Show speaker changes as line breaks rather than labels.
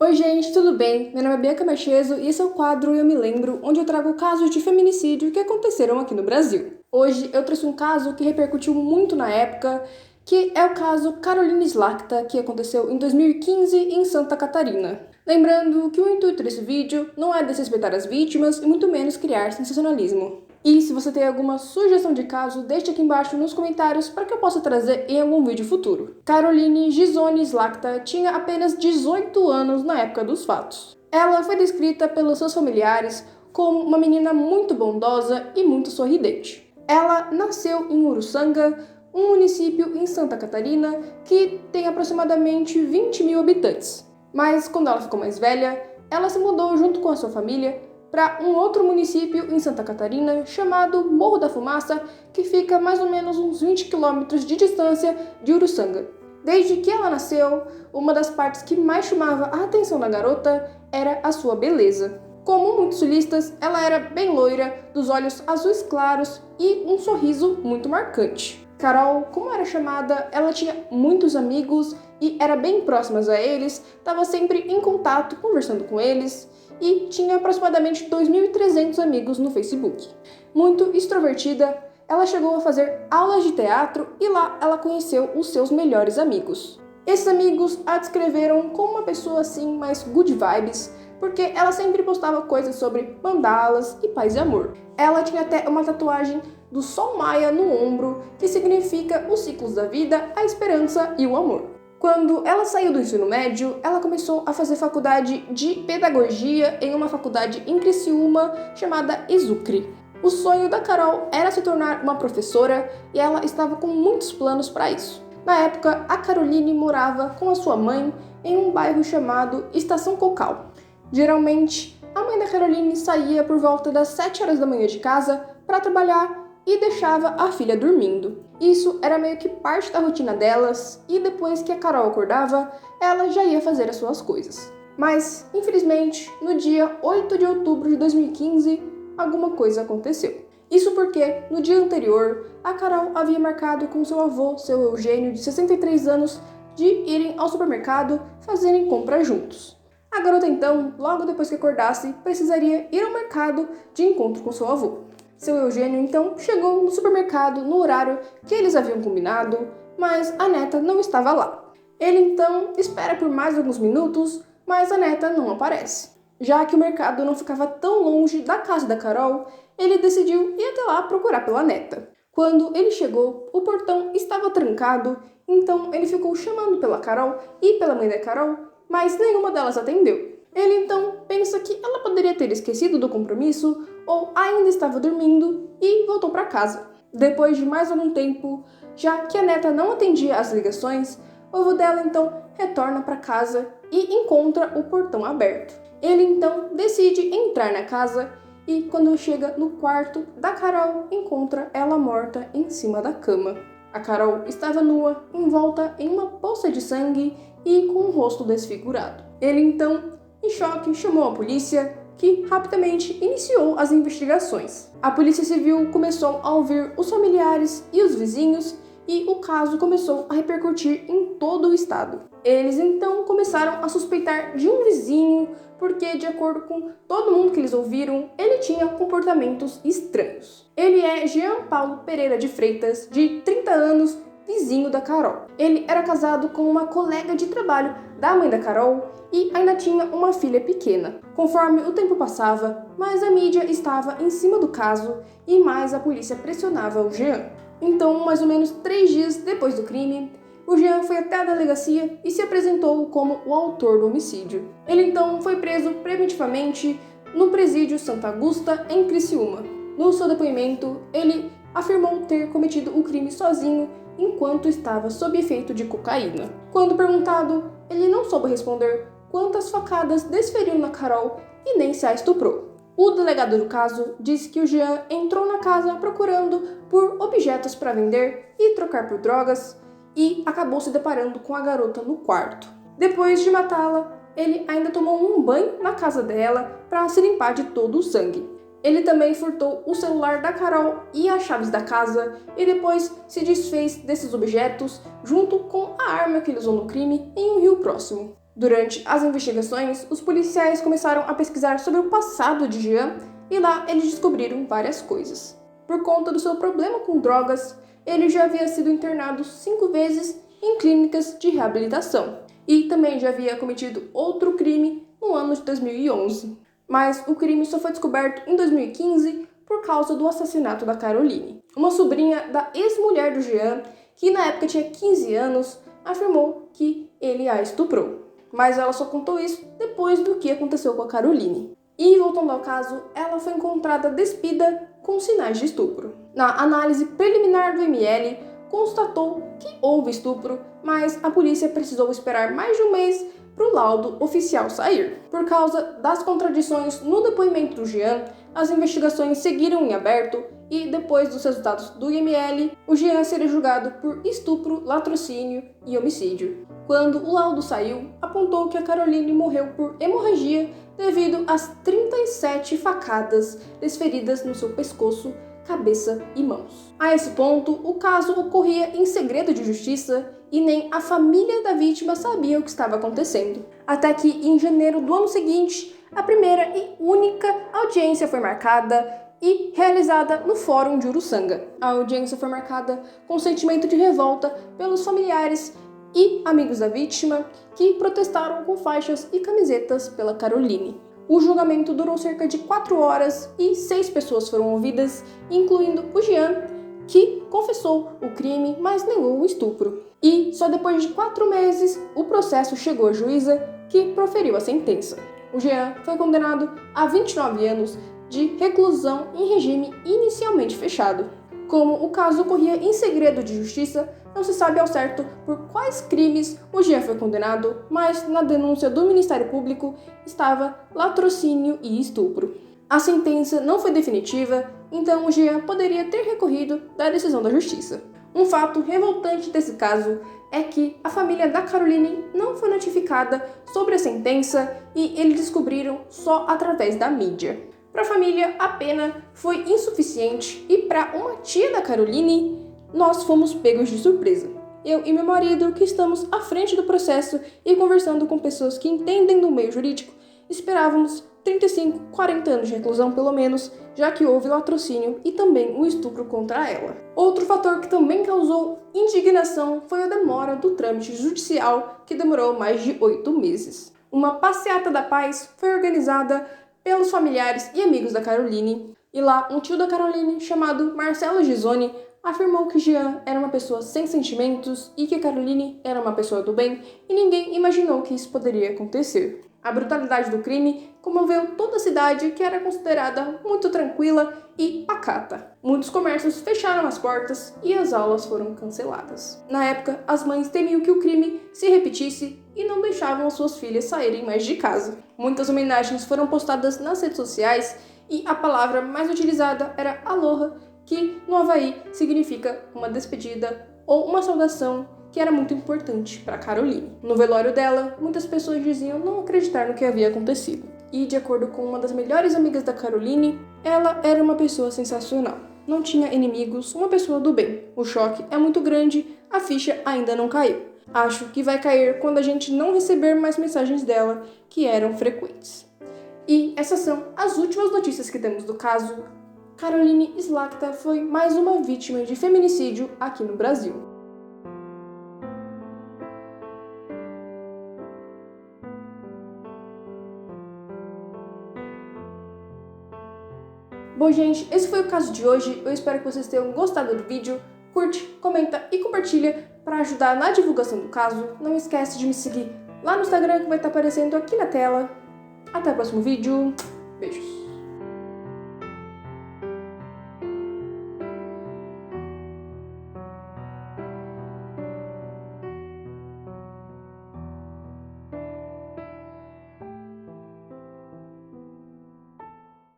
Oi gente, tudo bem? Meu nome é Bianca Marcheso e esse é o quadro Eu Me Lembro, onde eu trago casos de feminicídio que aconteceram aqui no Brasil. Hoje eu trouxe um caso que repercutiu muito na época, que é o caso Carolina Slakta, que aconteceu em 2015 em Santa Catarina. Lembrando que o intuito desse vídeo não é desrespeitar as vítimas e muito menos criar sensacionalismo. E se você tem alguma sugestão de caso, deixe aqui embaixo nos comentários para que eu possa trazer em algum vídeo futuro. Caroline Gisone Slakta tinha apenas 18 anos na época dos fatos. Ela foi descrita pelos seus familiares como uma menina muito bondosa e muito sorridente. Ela nasceu em Uruçanga, um município em Santa Catarina que tem aproximadamente 20 mil habitantes. Mas quando ela ficou mais velha, ela se mudou junto com a sua família para um outro município em Santa Catarina chamado Morro da Fumaça, que fica mais ou menos uns 20 quilômetros de distância de Uruçanga. Desde que ela nasceu, uma das partes que mais chamava a atenção da garota era a sua beleza. Como muitos sulistas, ela era bem loira, dos olhos azuis claros e um sorriso muito marcante. Carol, como era chamada, ela tinha muitos amigos e era bem próxima a eles, estava sempre em contato, conversando com eles e tinha aproximadamente 2.300 amigos no Facebook. Muito extrovertida, ela chegou a fazer aulas de teatro e lá ela conheceu os seus melhores amigos. Esses amigos a descreveram como uma pessoa assim mais good vibes, porque ela sempre postava coisas sobre mandalas e paz e amor. Ela tinha até uma tatuagem do Sol Maia no ombro, que significa os ciclos da vida, a esperança e o amor. Quando ela saiu do ensino médio, ela começou a fazer faculdade de pedagogia em uma faculdade em Criciúma chamada Exucre. O sonho da Carol era se tornar uma professora e ela estava com muitos planos para isso. Na época, a Caroline morava com a sua mãe em um bairro chamado Estação Cocal. Geralmente, a mãe da Caroline saía por volta das 7 horas da manhã de casa para trabalhar e deixava a filha dormindo. Isso era meio que parte da rotina delas e depois que a Carol acordava, ela já ia fazer as suas coisas. Mas, infelizmente, no dia 8 de outubro de 2015, alguma coisa aconteceu. Isso porque, no dia anterior, a Carol havia marcado com seu avô, seu Eugênio, de 63 anos, de irem ao supermercado fazerem compras juntos. A garota então, logo depois que acordasse, precisaria ir ao mercado de encontro com seu avô. Seu Eugênio então chegou no supermercado no horário que eles haviam combinado, mas a neta não estava lá. Ele então espera por mais alguns minutos, mas a neta não aparece. Já que o mercado não ficava tão longe da casa da Carol, ele decidiu ir até lá procurar pela neta. Quando ele chegou, o portão estava trancado, então ele ficou chamando pela Carol e pela mãe da Carol, mas nenhuma delas atendeu. Ele então pensa que ela poderia ter esquecido do compromisso ou ainda estava dormindo e voltou para casa. Depois de mais algum tempo, já que a neta não atendia as ligações, o avô dela então retorna para casa e encontra o portão aberto. Ele então decide entrar na casa e quando chega no quarto da Carol, encontra ela morta em cima da cama. A Carol estava nua, envolta em uma poça de sangue e com o rosto desfigurado. Ele então, em choque, chamou a polícia, que rapidamente iniciou as investigações. A Polícia Civil começou a ouvir os familiares e os vizinhos e o caso começou a repercutir em todo o estado. Eles então começaram a suspeitar de um vizinho, porque de acordo com todo mundo que eles ouviram, ele tinha comportamentos estranhos. Ele é Jean Paulo Pereira de Freitas, de 30 anos, vizinho da Carol. Ele era casado com uma colega de trabalho da mãe da Carol e ainda tinha uma filha pequena. Conforme o tempo passava, mais a mídia estava em cima do caso e mais a polícia pressionava o Jean. Então, mais ou menos 3 dias depois do crime, o Jean foi até a delegacia e se apresentou como o autor do homicídio. Ele então foi preso preventivamente no presídio Santa Augusta, em Criciúma. No seu depoimento, ele afirmou ter cometido o crime sozinho enquanto estava sob efeito de cocaína. Quando perguntado, ele não soube responder quantas facadas desferiu na Carol e nem se a estuprou. O delegado do caso disse que o Jean entrou na casa procurando por objetos para vender e trocar por drogas e acabou se deparando com a garota no quarto. Depois de matá-la, ele ainda tomou um banho na casa dela para se limpar de todo o sangue. Ele também furtou o celular da Carol e as chaves da casa e depois se desfez desses objetos junto com a arma que ele usou no crime em um rio próximo. Durante as investigações, os policiais começaram a pesquisar sobre o passado de Jean e lá eles descobriram várias coisas. Por conta do seu problema com drogas, ele já havia sido internado 5 vezes em clínicas de reabilitação e também já havia cometido outro crime no ano de 2011. Mas o crime só foi descoberto em 2015 por causa do assassinato da Caroline. Uma sobrinha da ex-mulher do Jean, que na época tinha 15 anos, afirmou que ele a estuprou. Mas ela só contou isso depois do que aconteceu com a Caroline. E voltando ao caso, ela foi encontrada despida com sinais de estupro. Na análise preliminar do ML, constatou que houve estupro, mas a polícia precisou esperar mais de um mês para o laudo oficial sair. Por causa das contradições no depoimento do Jean, as investigações seguiram em aberto e, depois dos resultados do IML, o Jean seria julgado por estupro, latrocínio e homicídio. Quando o laudo saiu, apontou que a Caroline morreu por hemorragia devido às 37 facadas desferidas no seu pescoço, cabeça e mãos. A esse ponto, o caso ocorria em segredo de justiça e nem a família da vítima sabia o que estava acontecendo. Até que, em janeiro do ano seguinte, a primeira e única audiência foi marcada e realizada no Fórum de Uruçanga. A audiência foi marcada com sentimento de revolta pelos familiares e amigos da vítima, que protestaram com faixas e camisetas pela Caroline. O julgamento durou cerca de 4 horas e 6 pessoas foram ouvidas, incluindo o Jean, que confessou o crime, mas negou o estupro. E só depois de 4 meses, o processo chegou à juíza, que proferiu a sentença. O Jean foi condenado a 29 anos de reclusão em regime inicialmente fechado. Como o caso ocorria em segredo de justiça, não se sabe ao certo por quais crimes o Jean foi condenado, mas na denúncia do Ministério Público estava latrocínio e estupro. A sentença não foi definitiva, então o Jean poderia ter recorrido da decisão da justiça. Um fato revoltante desse caso é que a família da Caroline não foi notificada sobre a sentença e eles descobriram só através da mídia. Para a família, a pena foi insuficiente e para uma tia da Caroline, nós fomos pegos de surpresa. Eu e meu marido, que estamos à frente do processo e conversando com pessoas que entendem do meio jurídico, esperávamos 35, 40 anos de reclusão pelo menos, já que houve latrocínio e também o estupro contra ela. Outro fator que também causou indignação foi a demora do trâmite judicial, que demorou mais de 8 meses. Uma passeata da paz foi organizada pelos familiares e amigos da Caroline, e lá um tio da Caroline, chamado Marcelo Gisoni, afirmou que Jean era uma pessoa sem sentimentos e que Caroline era uma pessoa do bem, e ninguém imaginou que isso poderia acontecer. A brutalidade do crime comoveu toda a cidade, que era considerada muito tranquila e pacata. Muitos comércios fecharam as portas e as aulas foram canceladas. Na época, as mães temiam que o crime se repetisse e não deixavam as suas filhas saírem mais de casa. Muitas homenagens foram postadas nas redes sociais e a palavra mais utilizada era aloha, que no Havaí significa uma despedida ou uma saudação, que era muito importante para Caroline. No velório dela, muitas pessoas diziam não acreditar no que havia acontecido. E, de acordo com uma das melhores amigas da Caroline, ela era uma pessoa sensacional. Não tinha inimigos, uma pessoa do bem. O choque é muito grande, a ficha ainda não caiu. Acho que vai cair quando a gente não receber mais mensagens dela, que eram frequentes. E essas são as últimas notícias que temos do caso. Caroline Slachta foi mais uma vítima de feminicídio aqui no Brasil. Bom, gente, esse foi o caso de hoje. Eu espero que vocês tenham gostado do vídeo. Curte, comenta e compartilha para ajudar na divulgação do caso. Não esquece de me seguir lá no Instagram, que vai estar aparecendo aqui na tela. Até o próximo vídeo.